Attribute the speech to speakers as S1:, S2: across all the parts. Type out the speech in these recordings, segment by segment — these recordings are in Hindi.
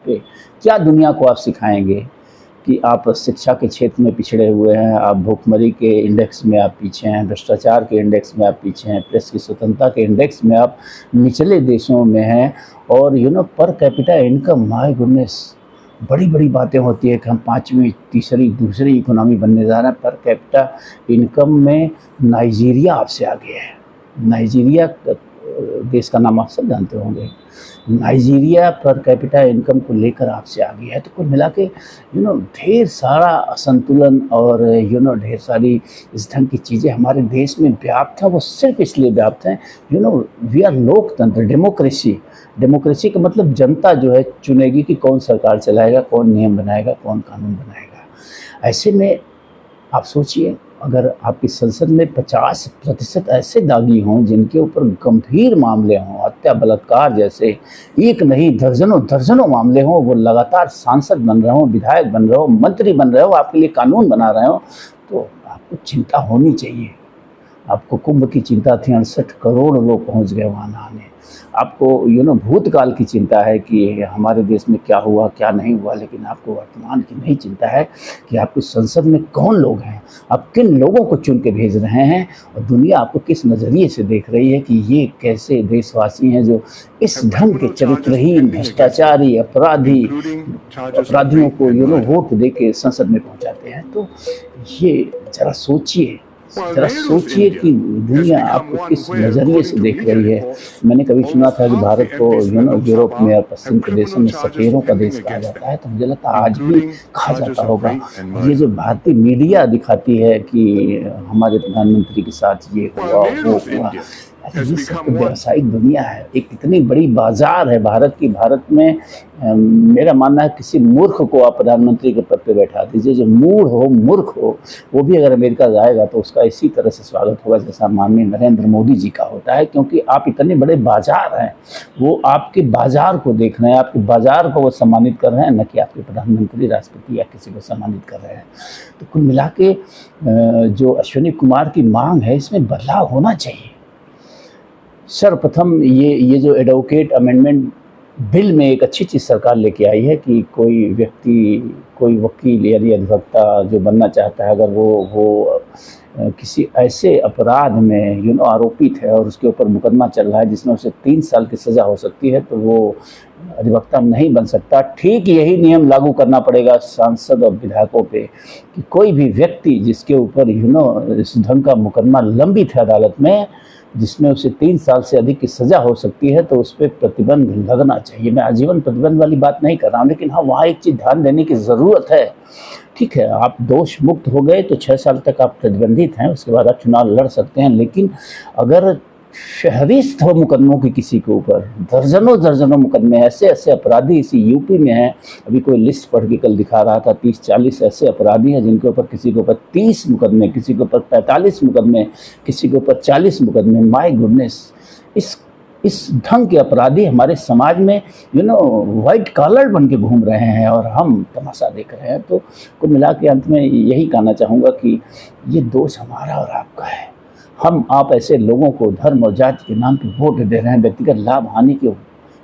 S1: पे? क्या दुनिया को आप सिखाएँगे कि आप शिक्षा के क्षेत्र में पिछड़े हुए हैं, आप भुखमरी के इंडेक्स में आप पीछे हैं, भ्रष्टाचार के इंडेक्स में आप पीछे हैं, प्रेस की स्वतंत्रता के इंडेक्स में आप निचले देशों में हैं और per capita income, my goodness! बड़ी-बड़ी बातें होती है कि हम 5वीं, तीसरी, दूसरी इकोनॉमी बनने जा रहे हैं। पर कैपिटा इनकम में नाइजीरिया आपसे आगे है। नाइजीरिया देश का नाम आप सब जानते होंगे। नाइजीरिया पर कैपिटा इनकम को लेकर आपसे आगे है। तो कुल मिला के ढेर सारा असंतुलन और ढेर सारी इस ढंग की चीज़ें हमारे देश में व्याप्त हैं। वो सिर्फ इसलिए व्याप्त हैं, वी आर लोकतंत्र, डेमोक्रेसी। डेमोक्रेसी का मतलब जनता जो है चुनेगी कि कौन सरकार चलाएगा, कौन नियम बनाएगा, कौन कानून बनाएगा। ऐसे में आप सोचिए, अगर आपकी संसद में 50% ऐसे दागी हों जिनके ऊपर गंभीर मामले हों, हत्या, बलात्कार जैसे, एक नहीं दर्जनों दर्जनों मामले हों, वो लगातार सांसद बन रहे हों, विधायक बन रहे हों, मंत्री बन रहे हों, आपके लिए कानून बना रहे हों, तो आपको चिंता होनी चाहिए। आपको कुंभ की चिंता थी, 68 करोड़ लोग पहुंच गए वहाँ नहाने। आपको भूतकाल की चिंता है कि हमारे देश में क्या हुआ, क्या नहीं हुआ, लेकिन आपको वर्तमान की नहीं चिंता है कि आपकी संसद में कौन लोग हैं, आप किन लोगों को चुन के भेज रहे हैं और दुनिया आपको किस नज़रिए से देख रही है कि ये कैसे देशवासी हैं जो इस ढंग के चरित्रहीन, भ्रष्टाचारी, अपराधियों को वोट दे के संसद में पहुँचाते हैं। तो ये ज़रा सोचिए कि दुनिया आपको किस नज़रिए से देख रही है। मैंने कभी सुना था कि भारत को यूरोप में और पश्चिम के देशों में सपेरों का देश कहा जाता है, तो मुझे लगता है आज भी कहा जाता होगा। ये जो भारतीय मीडिया दिखाती है कि हमारे प्रधानमंत्री के साथ ये हुआ, वो हुआ, ये सब तो व्यावसायिक दुनिया है। एक इतनी बड़ी बाजार है भारत की। भारत में मेरा मानना है किसी मूर्ख को आप प्रधानमंत्री के पद पे बैठा दीजिए, जो मूढ़ हो, मूर्ख हो, वो भी अगर अमेरिका जाएगा तो उसका इसी तरह से स्वागत होगा जैसा माननीय नरेंद्र मोदी जी का होता है, क्योंकि आप इतने बड़े बाजार हैं। वो आपके बाजार को देख रहे हैं, आपके बाजार को वो सम्मानित कर रहे हैं, न कि आपके प्रधानमंत्री, राष्ट्रपति या किसी को सम्मानित कर रहे हैं। तो कुल मिला के जो अश्विनी कुमार की मांग है, इसमें बदलाव होना चाहिए। सर्वप्रथम ये जो एडवोकेट अमेंडमेंट बिल में एक अच्छी चीज़ सरकार लेके आई है कि कोई व्यक्ति, कोई वकील यानी अधिवक्ता जो बनना चाहता है, अगर वो किसी ऐसे अपराध में आरोपित है और उसके ऊपर मुकदमा चल रहा है जिसमें उसे 3 साल की सज़ा हो सकती है, तो वो अधिवक्ता नहीं बन सकता। ठीक यही नियम लागू करना पड़ेगा सांसद और विधायकों पे कि कोई भी व्यक्ति जिसके ऊपर इस ढंग का मुकदमा लंबित है अदालत में, जिसमें उसे 3 साल से अधिक की सज़ा हो सकती है, तो उस पर प्रतिबंध लगना चाहिए। मैं आजीवन प्रतिबंध वाली बात नहीं कर रहा हूँ, लेकिन हाँ, वहाँ एक चीज़ ध्यान देने की ज़रूरत है। ठीक है, आप दोष मुक्त हो गए तो 6 साल तक आप प्रतिबंधित हैं, उसके बाद आप चुनाव लड़ सकते हैं। लेकिन अगर फहरिस्त हो मुकदमों की किसी के ऊपर, दर्जनों दर्जनों मुकदमे, ऐसे ऐसे अपराधी इसी यूपी में हैं। अभी कोई लिस्ट पढ़ के कल दिखा रहा था, 30-40 ऐसे अपराधी हैं जिनके ऊपर, किसी के ऊपर 30 मुकदमे, किसी के ऊपर 45 मुकदमे, किसी के ऊपर 40 मुकदमे। My goodness! इस ढंग के अपराधी हमारे समाज में वाइट कॉलर बन के घूम रहे हैं और हम तमाशा देख रहे हैं। तो कुल मिला के अंत में यही कहना चाहूँगा कि ये दोष हमारा और आपका है। आप ऐसे लोगों को धर्म और जाति के नाम पे वोट दे रहे हैं, व्यक्तिगत लाभ हानि के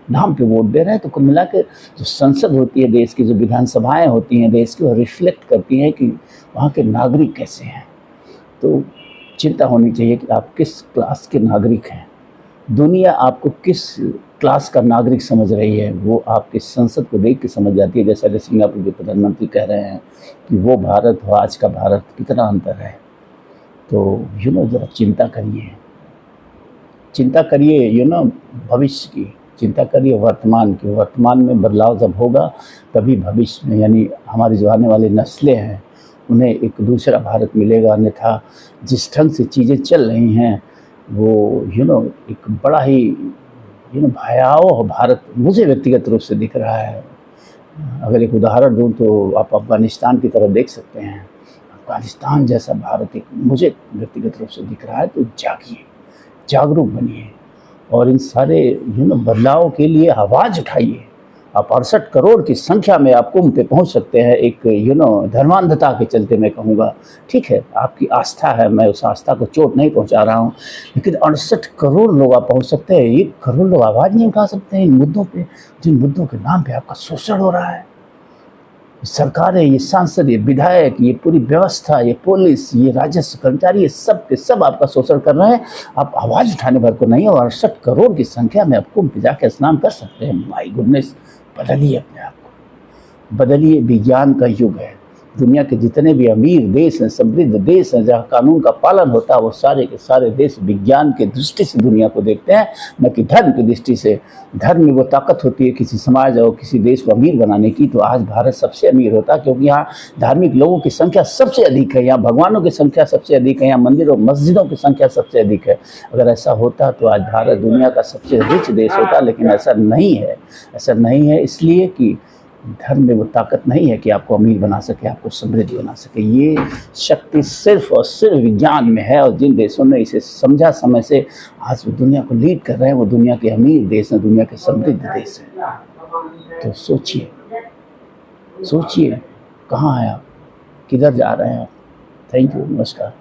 S1: नाम पे वोट दे रहे हैं। तो कुल मिला के जो संसद होती है देश की, जो विधानसभाएं होती हैं देश की, वो रिफ्लेक्ट करती हैं कि वहाँ के नागरिक कैसे हैं। तो चिंता होनी चाहिए कि आप किस क्लास के नागरिक हैं। दुनिया आपको किस क्लास का नागरिक समझ रही है, वो आपकी संसद को देख के समझ जाती है। जैसा कि सिंगापुर के प्रधानमंत्री कह रहे हैं कि वो भारत और आज का भारत कितना अंतर है। तो ज़रा चिंता करिए भविष्य की, चिंता करिए वर्तमान की। वर्तमान में बदलाव जब होगा तभी भविष्य में, यानी हमारी जो आने वाली नस्लें हैं, उन्हें एक दूसरा भारत मिलेगा। अन्यथा जिस ढंग से चीज़ें चल रही हैं वो एक बड़ा ही भयावह भारत मुझे व्यक्तिगत रूप से दिख रहा है। अगर एक उदाहरण दूँ तो आप अफ़गानिस्तान की तरफ देख सकते हैं। अफ़गानिस्तान जैसा भारत एक मुझे व्यक्तिगत रूप से दिख रहा है। तो जागिए, जागरूक बनिए और इन सारे बदलाव के लिए आवाज़ उठाइए। आप 68 करोड़ की संख्या में आप कुंभ पे पहुंच सकते हैं, एक धर्मांधता के चलते मैं कहूँगा। ठीक है, आपकी आस्था है, मैं उस आस्था को चोट नहीं पहुंचा रहा हूं, लेकिन 68 करोड़ लोग आप पहुंच सकते हैं। 1 करोड़ लोग आवाज़ नहीं उठा सकते हैं इन मुद्दों पे, जिन मुद्दों के नाम पे आपका शोषण हो रहा है। सरकारें, ये सांसद, ये विधायक, ये पूरी व्यवस्था, ये पुलिस, ये राजस्व कर्मचारी, ये सब के सब आपका शोषण कर रहे हैं। आप आवाज़ उठाने भर को नहीं हो। 68 करोड़ की संख्या में आप कुंभ पे जाके स्नान कर सकते हैं। माय गुडनेस, बदलिए अपने आप को, बदलिए। विज्ञान का युग है। दुनिया के जितने भी अमीर देश हैं, समृद्ध देश हैं, जहाँ कानून का पालन होता है, वो सारे के सारे देश विज्ञान की दृष्टि से दुनिया को देखते हैं, न कि धर्म की दृष्टि से। धर्म में वो ताकत होती है किसी समाज और किसी देश को अमीर बनाने की। तो आज भारत सबसे अमीर होता, क्योंकि यहाँ धार्मिक लोगों की संख्या सबसे अधिक है, यहाँ भगवानों की संख्या सबसे अधिक है, यहाँ मंदिरों मस्जिदों की संख्या सबसे अधिक है। अगर ऐसा होता तो आज भारत दुनिया का सबसे रिच देश होता, लेकिन ऐसा नहीं है। ऐसा नहीं है इसलिए कि धर्म में वो ताकत नहीं है कि आपको अमीर बना सके, आपको समृद्ध बना सके। ये शक्ति सिर्फ और सिर्फ विज्ञान में है, और जिन देशों ने इसे समझा समय से आज वो दुनिया को लीड कर रहे हैं, वो दुनिया के अमीर देश हैं, दुनिया के समृद्ध देश हैं। तो सोचिए, सोचिए कहाँ हैं आप, किधर जा रहे हैं आप। थैंक यू, नमस्कार।